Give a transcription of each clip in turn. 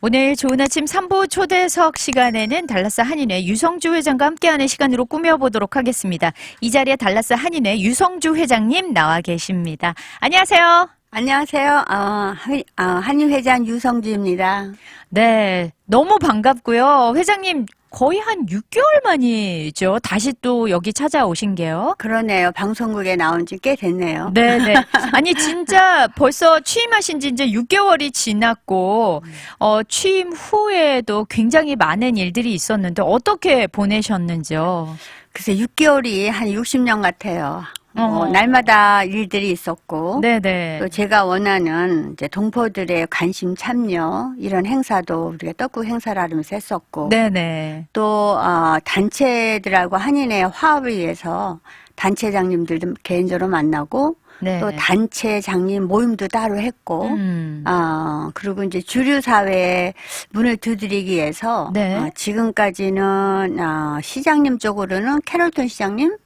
오늘 좋은 아침 3부 초대석 시간에는 달라스 한인회 유성주 회장과 함께하는 시간으로 꾸며보도록 하겠습니다. 이 자리에 달라스 한인회 유성주 회장님 나와 계십니다. 안녕하세요. 안녕하세요. 한인 회장 유성주입니다. 네, 너무 반갑고요. 회장님 거의 한 6개월 만이죠. 다시 또 여기 찾아오신 게요. 그러네요. 방송국에 나온 지 꽤 됐네요. 네네. 아니 진짜 벌써 취임하신 지 이제 6개월이 지났고 취임 후에도 굉장히 많은 일들이 있었는데 어떻게 보내셨는지요? 글쎄 6개월이 한 60년 같아요. 날마다 일들이 있었고, 네네. 또 제가 원하는 이제 동포들의 관심 참여 이런 행사도 우리가 떡국 행사라면서 했었고, 네네. 또 단체들하고 한인회 화합을 위해서 단체장님들도 개인적으로 만나고, 네. 또 단체장님 모임도 따로 했고, 그리고 이제 주류 사회에 문을 두드리기 위해서 네. 지금까지는 시장님 쪽으로는 캐롤턴 시장님,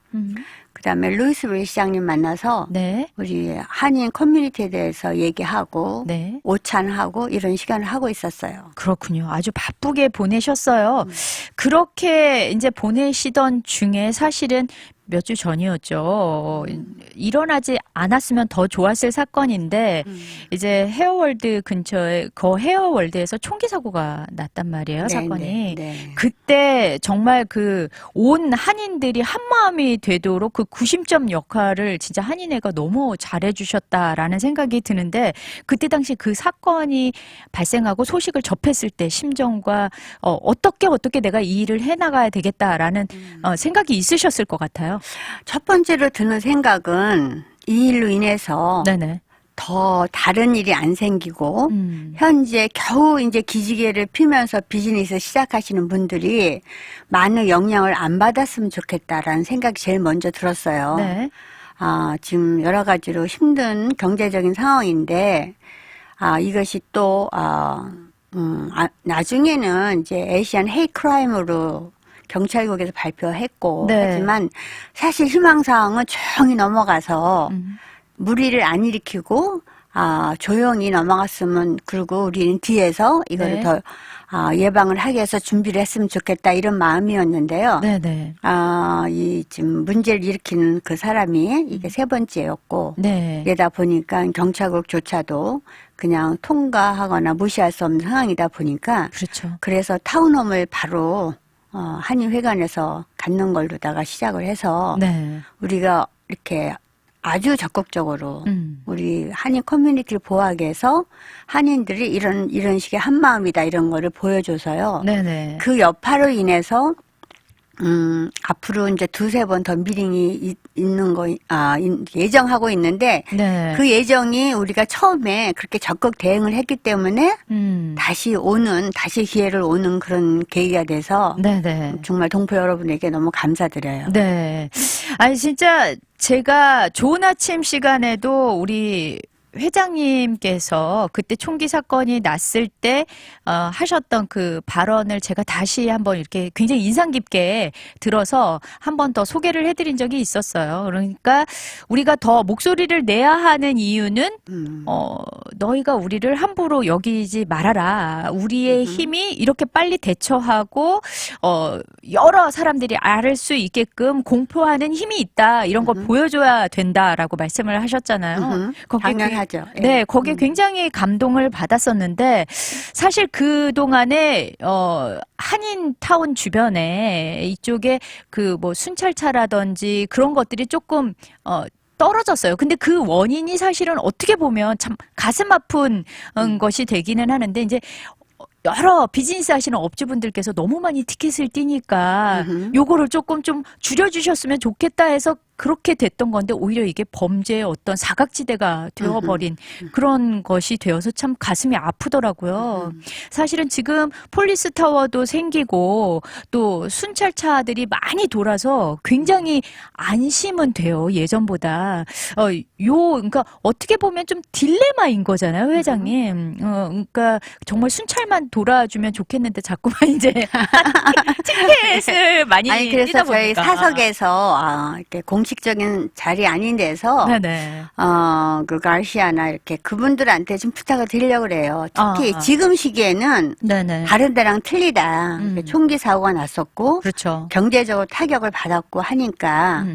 그다음에 루이스빌 시장님 만나서 네. 우리 한인 커뮤니티에 대해서 얘기하고 네. 오찬하고 이런 시간을 하고 있었어요. 그렇군요. 아주 바쁘게 보내셨어요. 그렇게 이제 보내시던 중에 사실은 몇 주 전이었죠. 일어나지 않았으면 더 좋았을 사건인데 이제 헤어월드 근처에 헤어월드에서 총기 사고가 났단 말이에요. 네, 사건이. 네. 그때 정말 그 온 한인들이 한마음이 되도록 그 구심점 역할을 진짜 한인회가 너무 잘해주셨다라는 생각이 드는데 그때 당시 그 사건이 발생하고 소식을 접했을 때 심정과 어떻게 내가 이 일을 해나가야 되겠다라는 생각이 있으셨을 것 같아요. 첫 번째로 드는 생각은 이 일로 인해서 네네. 더 다른 일이 안 생기고 현재 겨우 이제 기지개를 피면서 비즈니스 시작하시는 분들이 많은 영향을 안 받았으면 좋겠다라는 생각이 제일 먼저 들었어요. 네. 지금 여러 가지로 힘든 경제적인 상황인데 이것이 또 나중에는 이제 에이시안 헤이 크라임으로 경찰국에서 발표했고 네. 하지만 사실 희망사항은 조용히 넘어가서 무리를 안 일으키고 조용히 넘어갔으면 그리고 우리는 뒤에서 이거를 네. 더 예방을 하기 위해서 준비를 했으면 좋겠다 이런 마음이었는데요. 네네. 이 지금 문제를 일으키는 그 사람이 이게 세 번째였고 네. 이러다 보니까 경찰국조차도 그냥 통과하거나 무시할 수 없는 상황이다 보니까 그렇죠. 그래서 타운홈을 바로 한인회관에서 갖는 걸로다가 시작을 해서 네. 우리가 이렇게 아주 적극적으로 음. 우리 한인 커뮤니티를 보호하기 위해서 한인들이 이런 식의 한마음이다 이런 거를 보여줘서요. 네네. 그 여파로 인해서 앞으로 이제 두세 번 더 미팅이 있는 거, 예정하고 있는데, 네. 그 예정이 우리가 처음에 그렇게 적극 대응을 했기 때문에, 다시 기회를 오는 그런 계기가 돼서, 네네. 정말 동포 여러분에게 너무 감사드려요. 네. 아니, 진짜 제가 좋은 아침 시간에도 우리 회장님께서 그때 총기 사건이 났을 때 하셨던 그 발언을 제가 다시 한번 이렇게 굉장히 인상 깊게 들어서 한 번 더 소개를 해드린 적이 있었어요. 그러니까 우리가 더 목소리를 내야 하는 이유는 너희가 우리를 함부로 여기지 말아라. 우리의 힘이 이렇게 빨리 대처하고 여러 사람들이 알 수 있게끔 공포하는 힘이 있다. 이런 걸 보여줘야 된다라고 말씀을 하셨잖아요. 거기에 당연하죠. 예. 네, 거기에 굉장히 감동을 받았었는데 사실 그 동안에 한인타운 주변에 이쪽에 그 뭐 순찰차라든지 그런 것들이 조금 떨어졌어요. 근데 그 원인이 사실은 어떻게 보면 참 가슴 아픈 것이 되기는 하는데 이제 여러 비즈니스 하시는 업주분들께서 너무 많이 티켓을 띄니까 요거를 조금 좀 줄여주셨으면 좋겠다 해서 그렇게 됐던 건데 오히려 이게 범죄의 어떤 사각지대가 되어버린 그런 것이 되어서 참 가슴이 아프더라고요. 사실은 지금 폴리스 타워도 생기고 또 순찰차들이 많이 돌아서 굉장히 안심은 돼요. 예전보다. 그러니까 어떻게 보면 좀 딜레마인 거잖아요, 회장님. 그러니까 정말 순찰만 돌아주면 좋겠는데 자꾸만 이제 티켓을 많이 아니 그래서 뛰다 저희 보니까. 사석에서 이렇게 공식적인 자리 아닌 데서 네네. 그 가시아나 이렇게 그분들한테 좀 부탁을 드리려고 그래요. 특히 지금 시기에는 네네. 다른 데랑 틀리다. 총기 사고가 났었고 그렇죠. 경제적으로 타격을 받았고 하니까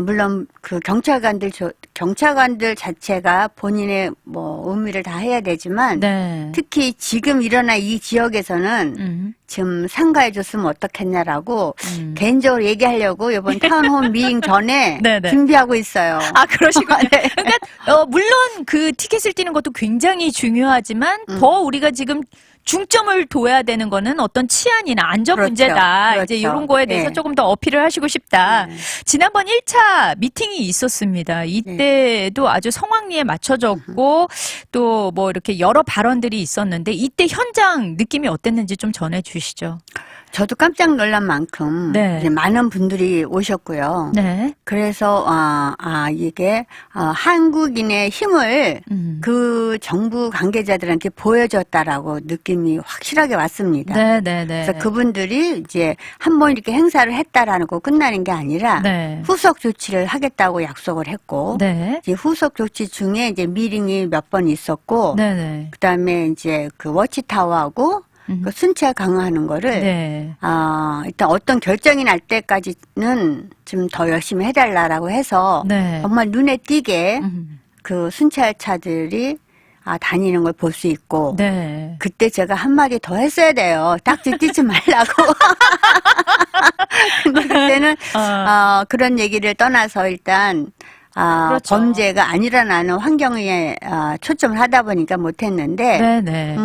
물론 그 경찰관들 자체가 본인의 뭐 의무를 다 해야 되지만 네. 특히 지금 일어나 이 지역에서는 좀 상가해줬으면 어떻겠냐라고 개인적으로 얘기하려고 이번 타운홈 미팅 전에 네네. 준비하고 있어요. 아, 그러시군요. 네. 그러니까, 물론 그 티켓을 띄는 것도 굉장히 중요하지만 더 우리가 지금 중점을 둬야 되는 거는 어떤 치안이나 안전 그렇죠. 문제다. 그렇죠. 이제 이런 거에 대해서 네. 조금 더 어필을 하시고 싶다. 지난번 1차 미팅이 있었습니다. 이때도 아주 성황리에 맞춰졌고 또 뭐 이렇게 여러 발언들이 있었는데 이때 현장 느낌이 어땠는지 좀 전해 주시죠. 저도 깜짝 놀란 만큼 네. 이제 많은 분들이 오셨고요. 네. 그래서 이게 한국인의 힘을 그 정부 관계자들한테 보여줬다라고 느낌이 확실하게 왔습니다. 네네네. 그래서 그분들이 이제 한 번 이렇게 행사를 했다라는 거 끝나는 게 아니라 네. 후속 조치를 하겠다고 약속을 했고 네. 이제 후속 조치 중에 이제 미팅이 몇 번 있었고 네네. 그다음에 이제 그 워치타워하고 그 순찰 강화하는 거를 네. 일단 어떤 결정이 날 때까지는 좀 더 열심히 해달라라고 해서 네. 정말 눈에 띄게 그 순찰차들이 다니는 걸 볼 수 있고 네. 그때 제가 한마디 더 했어야 돼요. 딱지 띄지 말라고. 근데 그때는 그런 얘기를 떠나서 일단 그렇죠. 범죄가 안 일어나는 환경에 초점을 하다 보니까 못했는데 네네.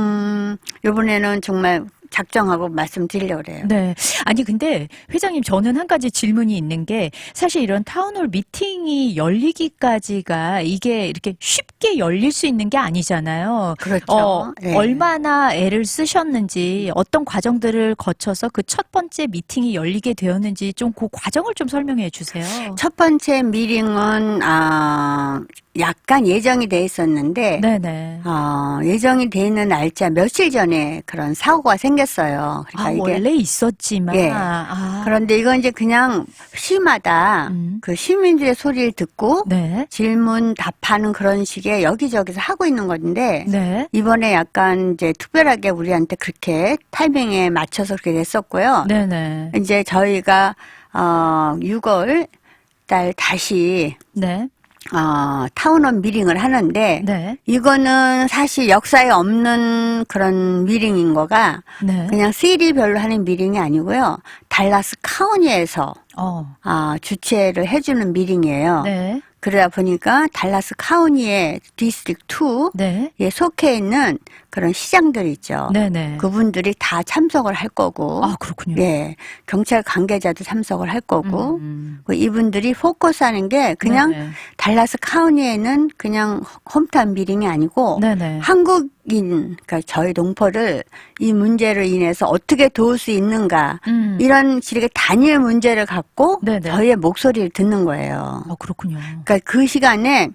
이번에는 정말 작정하고 말씀드리려고 그래요. 네. 아니, 근데 회장님, 저는 한 가지 질문이 있는 게 사실 이런 타운홀 미팅이 열리기까지가 이게 이렇게 쉽게 열릴 수 있는 게 아니잖아요. 그렇죠. 네. 얼마나 애를 쓰셨는지 어떤 과정들을 거쳐서 그 첫 번째 미팅이 열리게 되었는지 좀 그 과정을 좀 설명해 주세요. 첫 번째 미팅은 약간 예정이 돼 있었는데 네네. 예정이 돼 있는 날짜 며칠 전에 그런 사고가 생겼어요. 그러니까 이게 원래 있었지만. 예. 그런데 이건 이제 그냥 시마다 그 시민들의 소리를 듣고 네. 질문 답하는 그런 식의 여기저기서 하고 있는 건데 네. 이번에 약간 이제 특별하게 우리한테 그렇게 타이밍에 맞춰서 그렇게 됐었고요. 네네. 이제 저희가 6월 달 다시 네. 타운홈 미팅을 하는데 네. 이거는 사실 역사에 없는 그런 미팅인 거가 네. 그냥 시리별로 하는 미팅이 아니고요. 달라스 카운티에서 주최를 해주는 미팅이에요. 네. 그러다 보니까 달라스 카운티의 디스트릭트 네. 2에 속해 있는 그런 시장들 있죠. 네네. 그분들이 다 참석을 할 거고, 그렇군요. 예, 경찰 관계자도 참석을 할 거고, 이분들이 포커스하는 게 그냥 네네. 달라스 카운티에는 그냥 홈타운 미팅이 아니고 네네. 한국인, 그러니까 저희 동포를 이 문제로 인해서 어떻게 도울 수 있는가 이런 식의 단일 문제를 갖고 네네. 저희의 목소리를 듣는 거예요. 그렇군요. 그러니까 그 시간에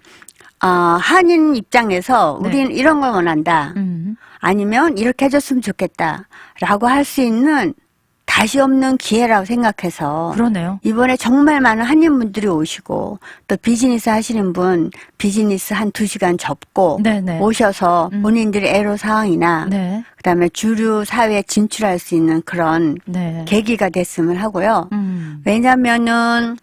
한인 입장에서 네. 우리는 이런 걸 원한다. 아니면 이렇게 해줬으면 좋겠다라고 할 수 있는 다시 없는 기회라고 생각해서 그러네요. 이번에 정말 많은 한인분들이 오시고 또 비즈니스 하시는 분 비즈니스 한 2시간 접고 네네. 오셔서 본인들의 애로사항이나 네. 그다음에 주류 사회에 진출할 수 있는 그런 네. 계기가 됐으면 하고요. 왜냐면은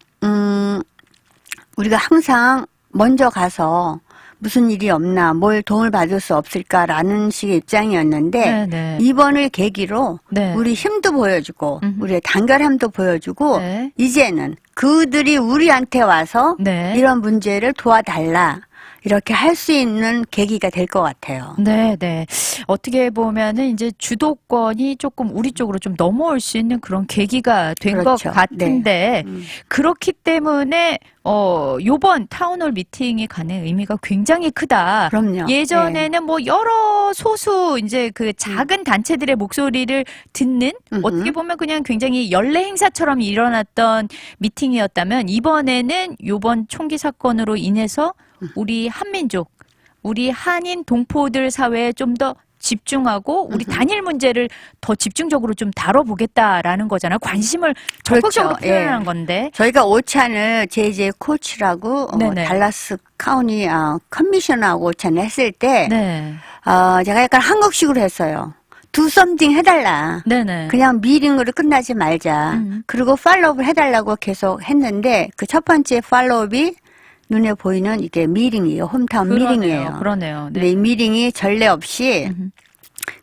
우리가 항상 먼저 가서 무슨 일이 없나, 뭘 도움을 받을 수 없을까라는 식의 입장이었는데 네네. 이번을 계기로 네. 우리 힘도 보여주고 우리의 단결함도 보여주고 네. 이제는 그들이 우리한테 와서 네. 이런 문제를 도와달라 이렇게 할 수 있는 계기가 될 것 같아요. 네, 네. 어떻게 보면은 이제 주도권이 조금 우리 쪽으로 좀 넘어올 수 있는 그런 계기가 된 것 그렇죠. 같은데 그렇기 때문에 요번 타운홀 미팅이 가는 의미가 굉장히 크다. 그럼요. 예전에는 뭐 여러 소수 이제 그 작은 단체들의 목소리를 듣는 어떻게 보면 그냥 굉장히 연례 행사처럼 일어났던 미팅이었다면 이번에는 요번 총기 사건으로 인해서 우리 한민족, 우리 한인 동포들 사회에 좀 더 집중하고 우리 단일 문제를 더 집중적으로 좀 다뤄보겠다라는 거잖아요. 관심을 적극적으로 그렇죠. 표현하는 예. 건데. 저희가 오찬을 JJ 코치라고 네네. 달라스 카운티 커미셔너하고 오찬을 했을 때 네. 제가 약간 한국식으로 했어요. Do something 해달라. 네네. 그냥 미팅으로 끝나지 말자. 그리고 팔로우를 해달라고 계속 했는데 그 첫 번째 팔로우이 눈에 보이는 이게 미팅이에요. 홈타운 미팅이에요. 그러네요. 네. 근데 이 미팅이 전례 없이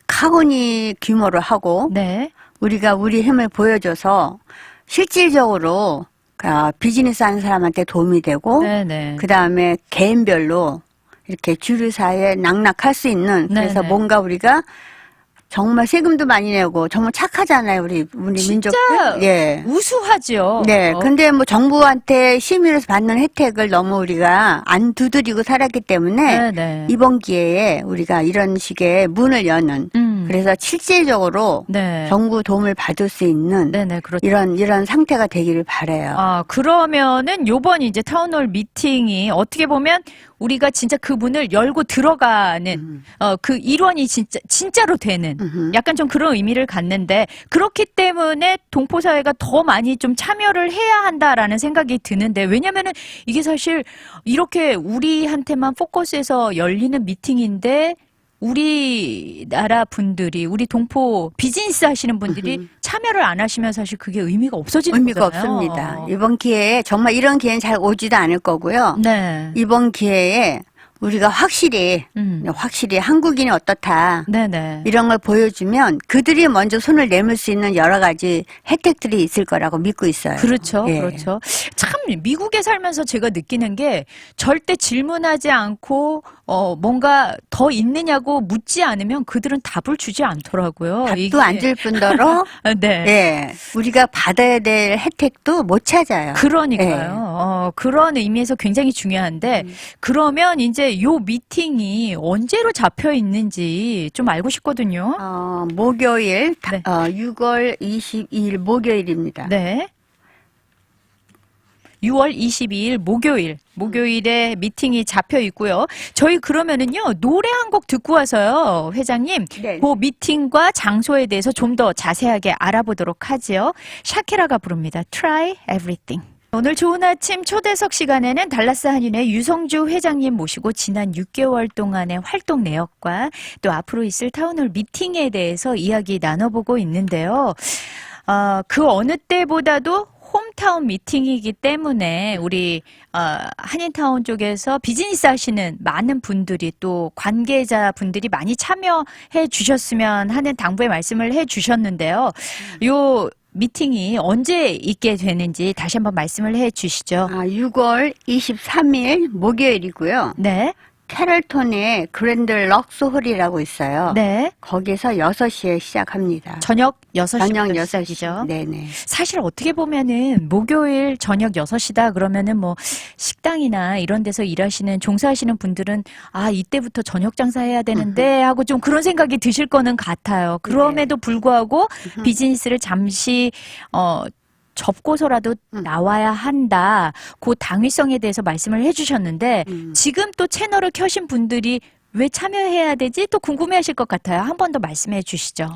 카운티 규모로 하고 네. 우리가 우리 힘을 보여줘서 실질적으로 비즈니스 하는 사람한테 도움이 되고 네네. 그 다음에 개인별로 이렇게 주류사에 낙락할 수 있는 그래서 네네. 뭔가 우리가 정말 세금도 많이 내고 정말 착하잖아요 우리 민족들. 예. 우수하죠. 네. 근데 뭐 정부한테 심의로서 받는 혜택을 너무 우리가 안 두드리고 살았기 때문에 네네. 이번 기회에 우리가 이런 식의 문을 여는 그래서 실질적으로 네. 정부 도움을 받을 수 있는 네네. 그렇죠. 이런 상태가 되기를 바라요. 그러면은 요번 이제 타운홀 미팅이 어떻게 보면 우리가 진짜 그 문을 열고 들어가는 그 일원이 진짜로 되는 약간 좀 그런 의미를 갖는데 그렇기 때문에 동포 사회가 더 많이 좀 참여를 해야 한다라는 생각이 드는데 왜냐면은 이게 사실 이렇게 우리한테만 포커스해서 열리는 미팅인데 우리나라 분들이 우리 동포 비즈니스 하시는 분들이 참여를 안 하시면 사실 그게 의미가 없어지는 의미가 거잖아요. 없습니다. 이번 기회에 정말 이런 기회는 잘 오지도 않을 거고요. 네. 이번 기회에 우리가 확실히 한국인이 어떻다 네네. 이런 걸 보여주면 그들이 먼저 손을 내밀 수 있는 여러 가지 혜택들이 있을 거라고 믿고 있어요. 그렇죠. 예. 그렇죠. 참 미국에 살면서 제가 느끼는 게 절대 질문하지 않고 뭔가 더 있느냐고 묻지 않으면 그들은 답을 주지 않더라고요. 답도 안 줄 뿐더러 네. 예, 우리가 받아야 될 혜택도 못 찾아요. 그러니까요. 그런 의미에서 굉장히 중요한데 그러면 이제 요 미팅이 언제로 잡혀 있는지 좀 알고 싶거든요. 목요일 네. 6월 22일 목요일입니다. 네. 6월 22일 목요일에 미팅이 잡혀 있고요. 저희 그러면은요 노래 한 곡 듣고 와서요 회장님 네. 그 미팅과 장소에 대해서 좀 더 자세하게 알아보도록 하지요. 샤키라가 부릅니다. Try Everything. 오늘 좋은 아침 초대석 시간에는 달라스 한인회 유성주 회장님 모시고 지난 6개월 동안의 활동 내역과 또 앞으로 있을 타운홀 미팅에 대해서 이야기 나눠보고 있는데요. 그 어느 때보다도 홈타운 미팅이기 때문에 우리 한인타운 쪽에서 비즈니스 하시는 많은 분들이 또 관계자 분들이 많이 참여해 주셨으면 하는 당부의 말씀을 해 주셨는데요. 요 미팅이 언제 있게 되는지 다시 한번 말씀을 해 주시죠. 6월 23일 목요일이고요. 네. 캐럴톤에 그랜드 럭스홀이라고 있어요. 네. 거기서 6시에 시작합니다. 저녁 6시. 저녁 6시. 네네. 사실 어떻게 보면은 목요일 저녁 6시다 그러면은 뭐 식당이나 이런 데서 일하시는 종사하시는 분들은 이때부터 저녁 장사해야 되는데 하고 좀 그런 생각이 드실 거는 같아요. 그럼에도 불구하고 비즈니스를 잠시 접고서라도 나와야 한다. 그 당위성에 대해서 말씀을 해주셨는데 지금 또 채널을 켜신 분들이 왜 참여해야 되지? 또 궁금해하실 것 같아요. 한 번 더 말씀해 주시죠.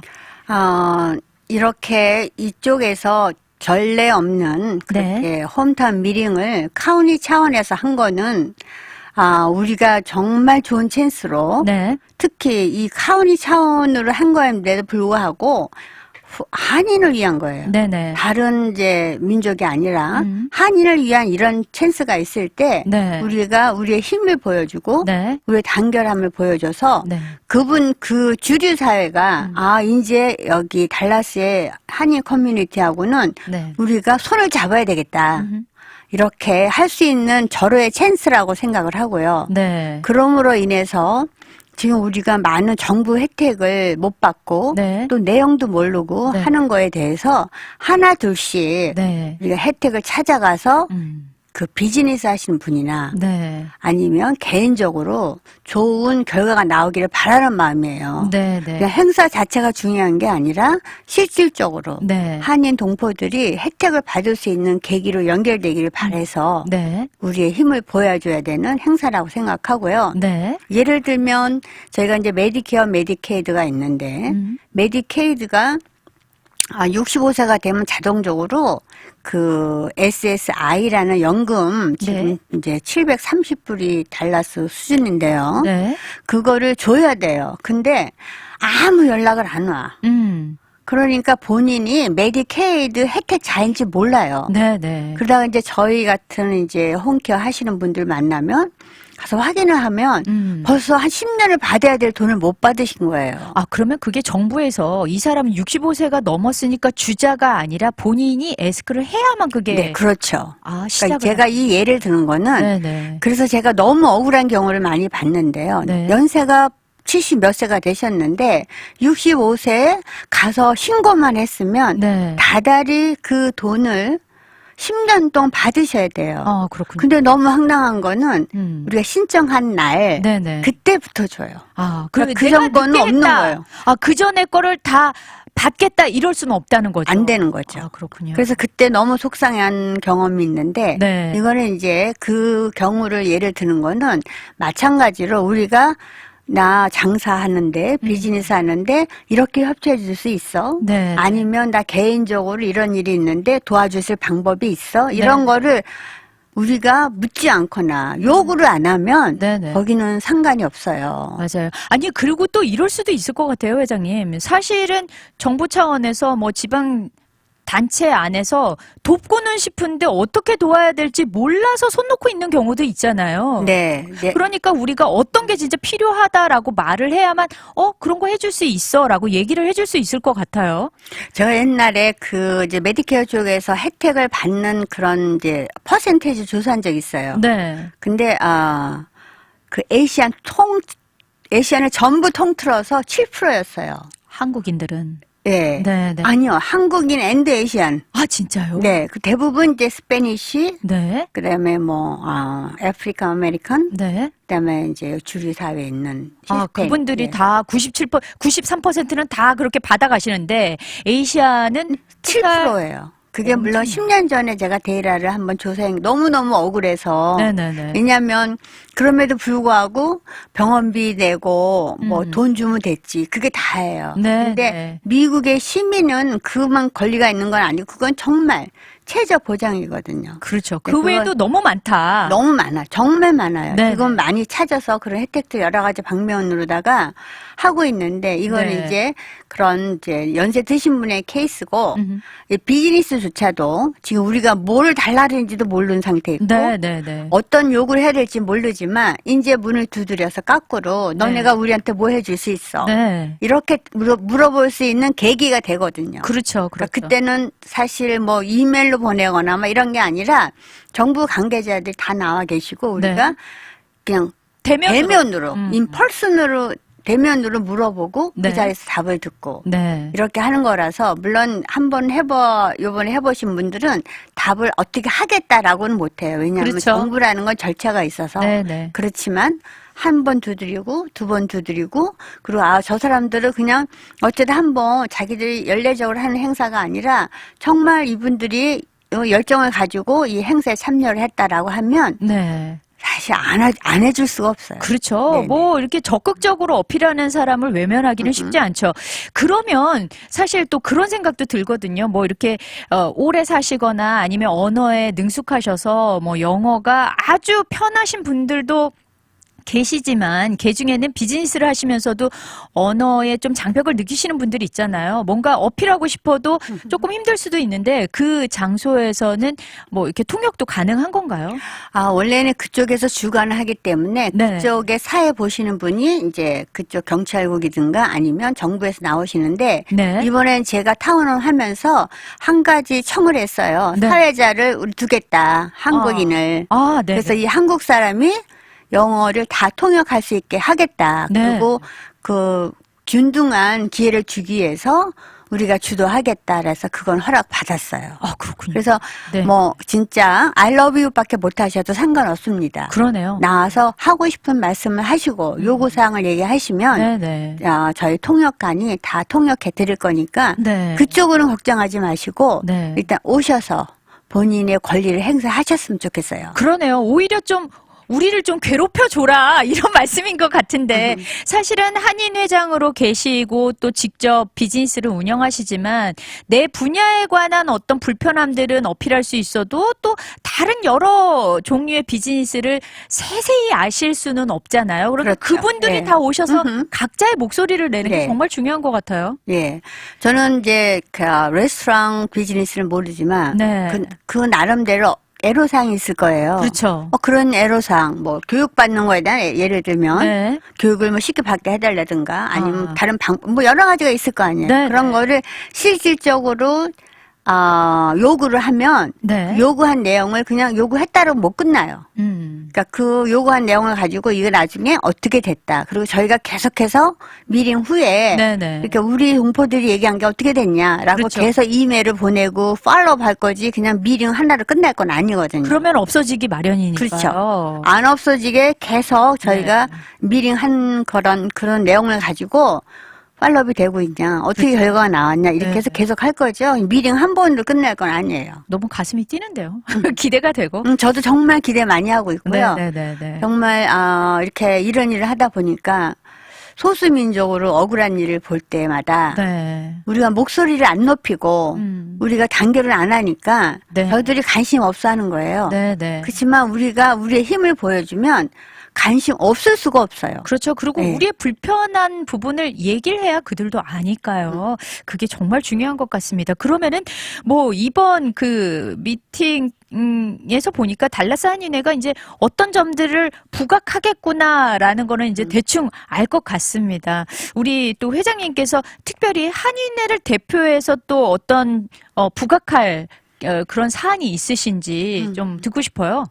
이렇게 이쪽에서 전례 없는 그렇게 홈타운 미팅을 카운티 차원에서 한 거는 우리가 정말 좋은 찬스로 특히 이 카운티 차원으로 한 거임에도 불구하고 한인을 위한 거예요. 네네. 다른 이제 민족이 아니라 한인을 위한 이런 찬스가 있을 때 우리가 우리의 힘을 보여주고 우리의 단결함을 보여줘서 그 주류 사회가 이제 여기 달라스의 한인 커뮤니티하고는 우리가 손을 잡아야 되겠다. 이렇게 할 수 있는 절호의 찬스라고 생각을 하고요. 그러므로 인해서 지금 우리가 많은 정부 혜택을 못 받고 또 내용도 모르고 하는 거에 대해서 하나 둘씩 우리가 혜택을 찾아가서 그 비즈니스 하시는 분이나 네. 아니면 개인적으로 좋은 결과가 나오기를 바라는 마음이에요. 네, 네. 그냥 행사 자체가 중요한 게 아니라 실질적으로 네. 한인 동포들이 혜택을 받을 수 있는 계기로 연결되기를 바라서 네. 우리의 힘을 보여줘야 되는 행사라고 생각하고요. 네. 예를 들면 저희가 이제 메디케어, 메디케이드가 있는데 메디케이드가 65세가 되면 자동적으로 그 SSI라는 연금 지금 네. 이제 730불이 달러스 수준인데요. 네. 그거를 줘야 돼요. 근데 아무 연락을 안 와. 그러니까 본인이 메디케이드 혜택 자인지 몰라요. 네, 네. 그러다가 이제 저희 같은 이제 홈케어 하시는 분들 만나면 가서 확인을 하면 벌써 한 10년을 받아야 될 돈을 못 받으신 거예요. 아, 그러면 그게 정부에서 이 사람은 65세가 넘었으니까 주자가 아니라 본인이 에스크를 해야만 그게. 네, 그렇죠. 아, 그러니까 시작을. 제가 이 예를 드는 거는 네네. 그래서 제가 너무 억울한 경우를 많이 봤는데요. 네. 연세가 70 몇 세가 되셨는데 65세에 가서 신고만 했으면 네. 다달이 그 돈을 10년 동안 받으셔야 돼요. 그렇군요. 근데 너무 황당한 거는 우리가 신청한 날 네네. 그때부터 줘요. 그러면 그 내가 정도는 늦게 없는 했다. 거예요. 그 전에 거를 다 받겠다 이럴 수는 없다는 거죠. 안 되는 거죠. 그렇군요. 그래서 그때 너무 속상한 경험이 있는데 네. 이거는 이제 그 경우를 예를 드는 거는 마찬가지로 우리가 나 장사하는데 비즈니스 하는데 이렇게 협조해 줄 수 있어? 네. 아니면 나 개인적으로 이런 일이 있는데 도와주실 방법이 있어? 이런 네. 거를 우리가 묻지 않거나 요구를 안 하면 네네. 거기는 상관이 없어요. 맞아요. 아니, 그리고 또 이럴 수도 있을 것 같아요, 회장님. 사실은 정부 차원에서 뭐 지방 단체 안에서 돕고는 싶은데 어떻게 도와야 될지 몰라서 손 놓고 있는 경우도 있잖아요. 네. 네. 그러니까 우리가 어떤 게 진짜 필요하다라고 말을 해야만 그런 거 해줄 수 있어라고 얘기를 해줄 수 있을 것 같아요. 제가 옛날에 그 이제 메디케어 쪽에서 혜택을 받는 그런 이제 퍼센테이지 조사한 적 있어요. 네. 근데 그 에시안을 전부 통틀어서 7%였어요. 한국인들은. 네. 네, 네. 아니요. 한국인 앤드 에시안. 진짜요? 네. 그 대부분 이제 스페니쉬, 네. 그다음에 아프리카 아메리칸, 네. 그다음에 이제 주류 사회에 있는 히스패닉. 그분들이 네. 다 93%는 다 그렇게 받아가시는데 에이시아는 7%예요. 그게 물론 10년 전에 제가 데이터를 한번 너무너무 억울해서. 네네네. 왜냐하면 그럼에도 불구하고 병원비 내고 뭐 돈 주면 됐지. 그게 다예요. 네, 근데 네. 미국의 시민은 그만 권리가 있는 건 아니고 그건 정말 최저 보장이거든요. 그렇죠. 그 그건 외에도 너무 많다. 너무 많아. 정말 많아요. 네, 지금 네. 많이 찾아서 그런 혜택들 여러 가지 방면으로다가 하고 있는데 이거는 네. 이제 그런 이제 연세 드신 분의 케이스고 이 비즈니스조차도 지금 우리가 뭘 달라는지도 모르는 상태이고 네네네. 어떤 요구를 해야 될지 모르지만 이제 문을 두드려서 거꾸로 너네가 우리한테 뭐 해줄 수 있어? 네. 이렇게 물어볼 수 있는 계기가 되거든요. 그렇죠. 그러니까 그렇죠. 그때는 사실 뭐 이메일로 보내거나 막 이런 게 아니라 정부 관계자들 다 나와 계시고 우리가 네. 그냥 대면으로. 인펄슨으로 대면으로 물어보고 네. 그 자리에서 답을 듣고 네. 이렇게 하는 거라서 물론 한번 요번에 해보신 분들은 답을 어떻게 하겠다라고는 못해요. 왜냐하면 그렇죠. 정부라는 건 절차가 있어서 네네. 그렇지만 한 번 두드리고 두 번 두드리고 그리고 저 사람들은 그냥 어쩌다 한번 자기들이 연례적으로 하는 행사가 아니라 정말 이분들이 열정을 가지고 이 행사에 참여를 했다라고 하면 네. 사실 안 해줄 수가 없어요. 그렇죠. 네네. 뭐 이렇게 적극적으로 어필하는 사람을 외면하기는 쉽지 않죠. 그러면 사실 또 그런 생각도 들거든요. 뭐 이렇게 오래 사시거나 아니면 언어에 능숙하셔서 뭐 영어가 아주 편하신 분들도 계시지만 그 중에는 비즈니스를 하시면서도 언어에 좀 장벽을 느끼시는 분들이 있잖아요. 뭔가 어필하고 싶어도 조금 힘들 수도 있는데 그 장소에서는 뭐 이렇게 통역도 가능한 건가요? 원래는 그쪽에서 주관을 하기 때문에 네. 그쪽에 사회 보시는 분이 이제 그쪽 경찰국이든가 아니면 정부에서 나오시는데 네. 이번엔 제가 타운홈 하면서 한 가지 청을 했어요. 네. 사회자를 우리 두겠다. 한국인을. 네. 그래서 이 한국 사람이 영어를 다 통역할 수 있게 하겠다. 네. 그리고 그 균등한 기회를 주기 위해서 우리가 주도하겠다 그래서 그건 허락 받았어요. 아, 그렇군요. 그래서 네. 뭐 진짜 I love you밖에 못 하셔도 상관없습니다. 그러네요. 나와서 하고 싶은 말씀을 하시고 요구사항을 얘기하시면 네네. 저희 통역관이 다 통역해 드릴 거니까 네. 그쪽으로는 걱정하지 마시고 네. 일단 오셔서 본인의 권리를 행사하셨으면 좋겠어요. 그러네요. 오히려 좀 우리를 좀 괴롭혀줘라 이런 말씀인 것 같은데 사실은 한인 회장으로 계시고 또 직접 비즈니스를 운영하시지만 내 분야에 관한 어떤 불편함들은 어필할 수 있어도 또 다른 여러 종류의 비즈니스를 세세히 아실 수는 없잖아요. 그러니까 그렇죠. 그분들이 네. 다 오셔서 각자의 목소리를 내는 게 네. 정말 중요한 것 같아요. 예. 저는 이제 그 레스토랑 비즈니스를 모르지만 네. 그 나름대로 애로사항이 있을 거예요. 그렇죠. 그런 애로사항, 뭐 교육받는 거에 대한 예를 들면 네. 교육을 뭐 쉽게 받게 해달라든가 아니면 아. 다른 뭐 여러 가지가 있을 거 아니에요. 네, 그런 네. 거를 실질적으로 요구를 하면 네. 요구한 내용을 그냥 요구했다고 못 끝나요. 그러니까 그 요구한 내용을 가지고 이거 나중에 어떻게 됐다. 그리고 저희가 계속해서 미팅 후에 네네. 그러니까 우리 동포들이 얘기한 게 어떻게 됐냐라고 그렇죠. 계속 이메일을 보내고 팔로우 할 거지 그냥 미팅 하나로 끝날 건 아니거든요. 그러면 없어지기 마련이니까요. 그렇죠. 안 없어지게 계속 저희가 미팅 한 그런 내용을 가지고 팔로업이 되고 있냐, 어떻게 그렇죠. 결과가 나왔냐 이렇게 네. 해서 계속 할 거죠. 미팅 한 번으로 끝날 건 아니에요. 너무 가슴이 뛰는데요. 기대가 되고. 저도 정말 기대 많이 하고 있고요. 네네네. 정말 이렇게 이런 일을 하다 보니까 소수민족으로 억울한 일을 볼 때마다 네. 우리가 목소리를 안 높이고 우리가 단결을 안 하니까 네. 저희들이 관심 없어 하는 거예요. 네네. 그렇지만 우리가 우리의 힘을 보여주면 관심 없을 수가 없어요. 그렇죠. 그리고 네. 우리의 불편한 부분을 얘기를 해야 그들도 아니까요. 그게 정말 중요한 것 같습니다. 그러면은 뭐 이번 그 미팅에서 보니까 달라스 한인회가 이제 어떤 점들을 부각하겠구나라는 거는 이제 대충 알 것 같습니다. 우리 또 회장님께서 특별히 한인회를 대표해서 또 어떤 부각할 그런 사안이 있으신지 좀 듣고 싶어요.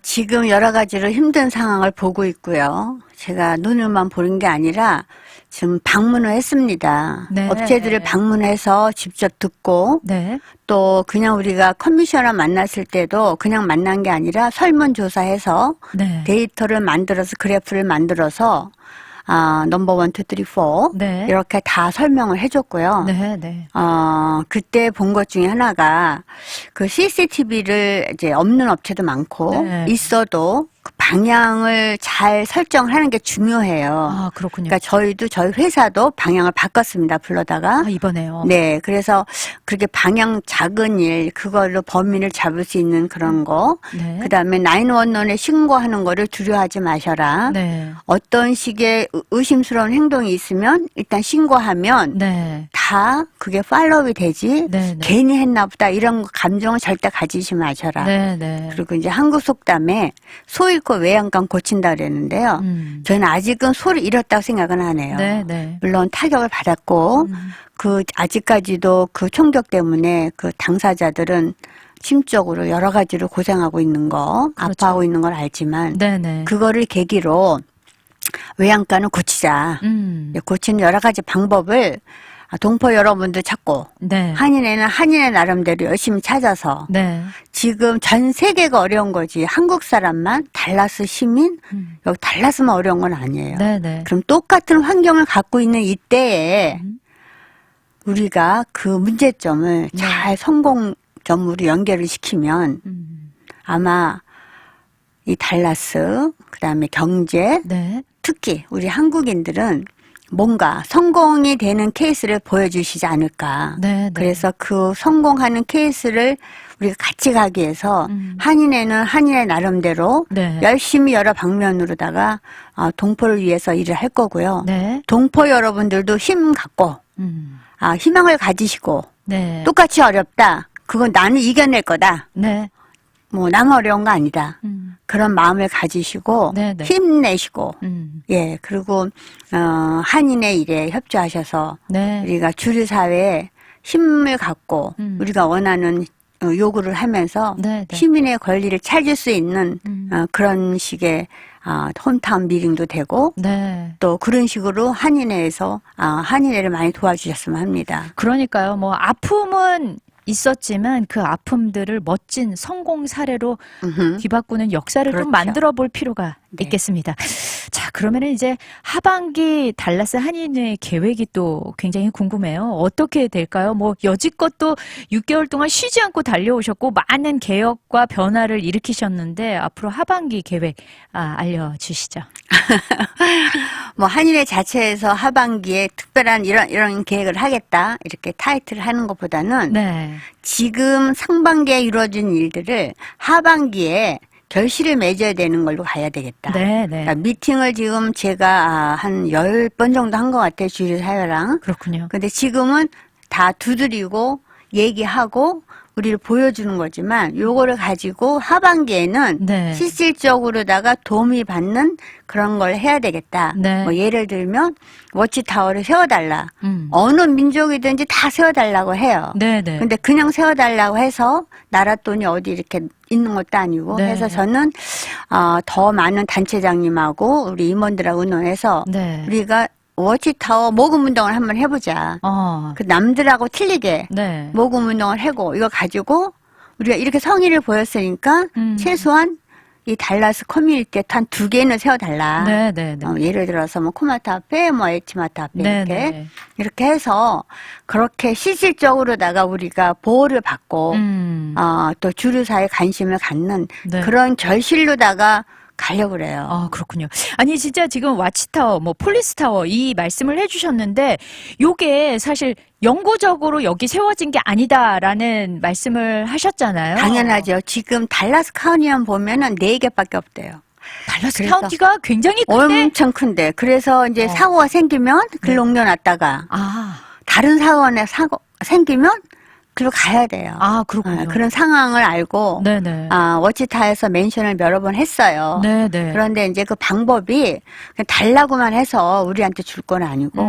지금 여러 가지로 힘든 상황을 보고 있고요. 제가 눈으로만 보는 게 아니라 지금 방문을 했습니다. 네. 업체들을 방문해서 직접 듣고 네. 또 그냥 우리가 커미셔너 만났을 때도 그냥 만난 게 아니라 설문조사해서 네. 데이터를 만들어서 그래프를 만들어서 넘버 1, 2, 3, 4 네. 이렇게 다 설명을 해줬고요. 네. 네. 그때 본 것 중에 하나가 그 CCTV를 이제 없는 업체도 많고 네. 있어도 그 방향을 잘 설정하는 게 중요해요. 아, 그렇군요. 그러니까 저희 회사도 방향을 바꿨습니다. 불러다가. 이번에요. 네, 그래서 그렇게 방향 작은 일 그걸로 범인을 잡을 수 있는 그런 거. 네. 그다음에 911에 신고하는 거를 두려워하지 마셔라. 네. 어떤 식의 의심스러운 행동이 있으면 일단 신고하면 네. 다 그게 팔로우이 되지. 네. 네. 괜히 했나 보다 이런 감정을 절대 가지지 마셔라. 네. 네. 그리고 이제 한국 속담에 소 잃고 외양간 고친다 그랬는데요. 저는 아직은 소를 잃었다고 생각은 안 해요. 네. 네. 물론 타격을 받았고 아직까지도 그 총격 때문에 그 당사자들은 심적으로 여러 가지로 고생하고 있는 거, 그렇죠. 아파하고 있는 걸 알지만 네. 네. 그거를 계기로 외양간을 고치자. 고치는 여러 가지 방법을 동포 여러분들 찾고 네. 한인회는 한인회 나름대로 열심히 찾아서 네. 지금 전 세계가 어려운 거지 한국 사람만 달라스 시민 여기 달라스만 어려운 건 아니에요. 네. 네. 그럼 똑같은 환경을 갖고 있는 이때에 우리가 그 문제점을 잘 성공점으로 연결을 시키면 아마 이 달라스 그다음에 경제 네. 특히 우리 한국인들은 뭔가 성공이 되는 케이스를 보여주시지 않을까. 네. 네. 그래서 그 성공하는 케이스를 우리가 같이 가기 위해서 한인회는 한인회 나름대로 네. 열심히 여러 방면으로다가 동포를 위해서 일을 할 거고요. 네. 동포 여러분들도 힘 갖고 희망을 가지시고 네. 똑같이 어렵다. 그건 나는 이겨낼 거다. 네. 뭐 나만 어려운 거 아니다. 그런 마음을 가지시고 네, 네. 힘내시고 네. 그리고 한인의 일에 협조하셔서 네. 우리가 주류 사회에 힘을 갖고 우리가 원하는 요구를 하면서 네, 네. 시민의 권리를 찾을 수 있는 그런 식의 홈타운 미팅도 되고 네. 또 그런 식으로 한인회에서 한인회를 많이 도와주셨으면 합니다. 그러니까요. 뭐 아픔은 있었지만 그 아픔들을 멋진 성공 사례로 뒤바꾸는 역사를 그렇죠. 좀 만들어 볼 필요가 네. 있겠습니다. 자, 그러면은 이제 하반기 달라스 한인회 계획이 또 굉장히 궁금해요. 어떻게 될까요? 뭐 여지껏 또 6개월 동안 쉬지 않고 달려오셨고 많은 개혁과 변화를 일으키셨는데 앞으로 하반기 계획 알려주시죠. 뭐 한인회 자체에서 하반기에 특별한 이런 계획을 하겠다 이렇게 타이틀을 하는 것보다는 네. 지금 상반기에 이루어진 일들을 하반기에 결실을 맺어야 되는 걸로 가야 되겠다. 네, 네. 그러니까 미팅을 지금 제가 한 10번 정도 한 것 같아요. 주일사회랑. 그렇군요. 근데 지금은 다 두드리고 얘기하고 우리를 보여주는 거지만 요거를 가지고 하반기에는 네. 실질적으로다가 도움이 받는 그런 걸 해야 되겠다. 네. 뭐 예를 들면 워치타워를 세워달라. 음. 어느 민족이든지 다 세워달라고 해요. 네, 네. 근데 그냥 세워달라고 해서 나라 돈이 어디 이렇게 있는 것도 아니고 네. 해서 저는 더 많은 단체장님하고 우리 임원들하고 의논해서 네. 우리가 워치타워 모금 운동을 한번 해보자. 어. 그 남들하고 틀리게 네. 모금 운동을 하고 이거 가지고 우리가 이렇게 성의를 보였으니까 최소한 이 달라스 커뮤니티에 한 2개는 세워달라. 네, 네, 네. 예를 들어서 뭐 코마트 앞에 뭐 H마트 앞에 네, 이렇게 네. 이렇게 해서 그렇게 실질적으로다가 우리가 보호를 받고 또 주류사에 관심을 갖는 네. 그런 결실로다가 가려고 그래요. 아, 그렇군요. 아니, 진짜 지금 와치타워, 뭐, 폴리스타워 이 말씀을 해주셨는데, 요게 사실 영구적으로 여기 세워진 게 아니다라는 말씀을 하셨잖아요. 당연하죠. 지금 달라스 카운티만 보면은 4개밖에 없대요. 달라스 그래서 카운티가 굉장히 큰데? 엄청 큰데. 그래서 이제 사고가 생기면 글로 옮겨놨다가 다른 사원에 사고 생기면 글로 가야 돼요. 아, 그렇군요. 그런 상황을 알고 네네. 워치타에서 멘션을 여러 번 했어요. 네네. 그런데 이제 그 방법이 그냥 달라고만 해서 우리한테 줄 건 아니고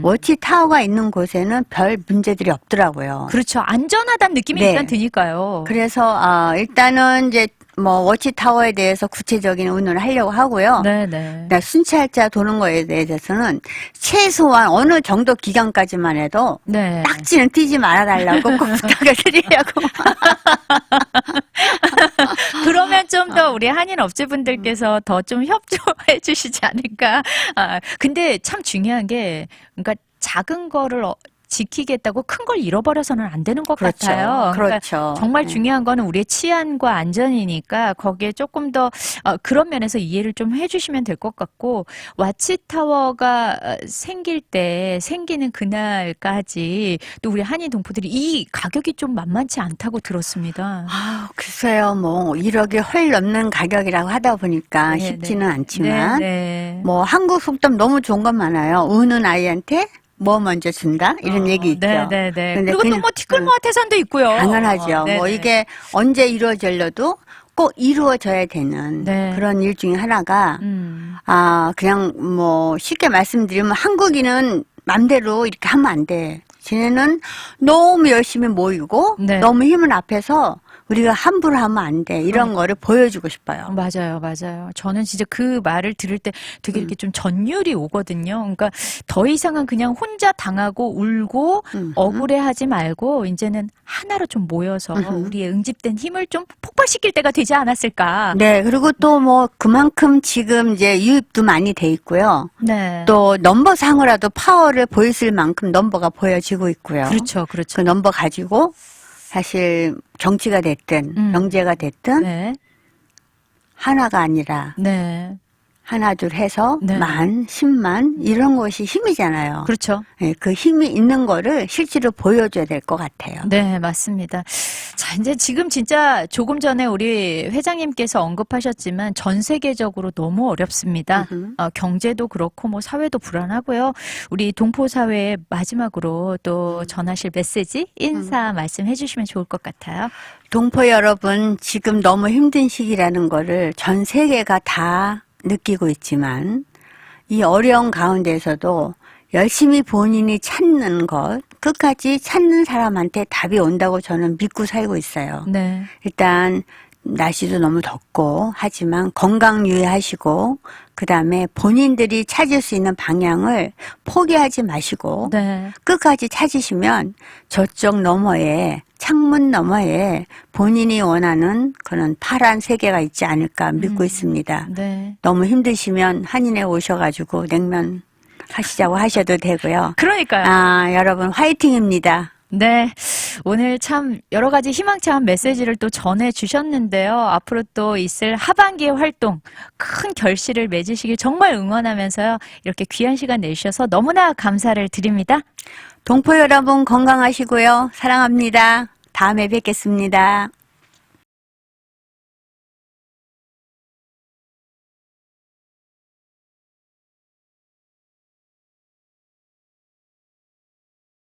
워치타워가 있는 곳에는 별 문제들이 없더라고요. 그렇죠. 안전하다는 느낌이 네. 일단 드니까요. 그래서 일단은 이제 뭐 워치타워에 대해서 구체적인 의논을 하려고 하고요. 네네. 그러니까 순찰자 도는 거에 대해서는 최소한 어느 정도 기간까지만 해도 네. 딱지는 띄지 말아달라고 꼭 부탁을 드리려고. 그러면 좀 더 우리 한인 업체분들께서 더 좀 협조해 주시지 않을까. 근데 참 중요한 게, 그러니까 작은 거를 지키겠다고 큰 걸 잃어버려서는 안 되는 것 그렇죠. 같아요. 그러니까 그렇죠. 정말 중요한 거는 우리의 치안과 안전이니까 거기에 조금 더 그런 면에서 이해를 좀 해주시면 될 것 같고, 와치타워가 생기는 그날까지 또 우리 한인 동포들이 이 가격이 좀 만만치 않다고 들었습니다. 글쎄요, 뭐 1억이 훨 넘는 가격이라고 하다 보니까 네, 쉽지는 네. 않지만 네. 뭐 한국 속담 너무 좋은 건 많아요. 우는 아이한테 뭐 먼저 준다 이런 얘기 있죠. 네네네. 근데 그리고 또 뭐 티끌모아 태산도 있고요. 당연하죠. 네네. 뭐 이게 언제 이루어질려도 꼭 이루어져야 되는 네. 그런 일 중에 하나가 그냥 뭐 쉽게 말씀드리면 한국인은 맘대로 이렇게 하면 안 돼. 쟤네는 너무 열심히 모이고 네. 너무 힘을 앞에서 우리가 함부로 하면 안 돼. 이런 거를 보여주고 싶어요. 맞아요, 맞아요. 저는 진짜 그 말을 들을 때 되게 이렇게 좀 전율이 오거든요. 그러니까 더 이상은 그냥 혼자 당하고 울고 억울해하지 말고 이제는 하나로 좀 모여서 우리의 응집된 힘을 좀 폭발시킬 때가 되지 않았을까. 네, 그리고 또 뭐 그만큼 지금 이제 유입도 많이 돼 있고요. 네. 또 넘버상으로도 파워를 보였을 만큼 넘버가 보여지고 있고요. 그렇죠, 그 그렇죠. 넘버 가지고 사실 정치가 됐든 경제가 됐든 네. 하나가 아니라 네. 하나 둘 해서 네. 만, 10만 이런 것이 힘이잖아요. 그렇죠. 네, 그 힘이 있는 거를 실제로 보여줘야 될 것 같아요. 네, 맞습니다. 자, 이제 지금 진짜 조금 전에 우리 회장님께서 언급하셨지만 전 세계적으로 너무 어렵습니다. 경제도 그렇고 뭐 사회도 불안하고요. 우리 동포 사회에 마지막으로 또 전하실 메시지, 인사 말씀해 주시면 좋을 것 같아요. 동포 여러분, 지금 너무 힘든 시기라는 거를 전 세계가 다 느끼고 있지만 이 어려운 가운데서도 열심히 본인이 찾는 것, 끝까지 찾는 사람한테 답이 온다고 저는 믿고 살고 있어요. 네. 일단 날씨도 너무 덥고 하지만 건강 유의하시고 그다음에 본인들이 찾을 수 있는 방향을 포기하지 마시고 네. 끝까지 찾으시면 저쪽 너머에 창문 너머에 본인이 원하는 그런 파란 세계가 있지 않을까 믿고 있습니다. 네. 너무 힘드시면 한인에 오셔가지고 냉면 하시자고 하셔도 되고요. 그러니까요. 여러분 화이팅입니다. 네. 오늘 참 여러 가지 희망찬 메시지를 또 전해주셨는데요. 앞으로 또 있을 하반기의 활동, 큰 결실을 맺으시길 정말 응원하면서요. 이렇게 귀한 시간 내주셔서 너무나 감사를 드립니다. 동포 여러분 건강하시고요. 사랑합니다. 다음에 뵙겠습니다.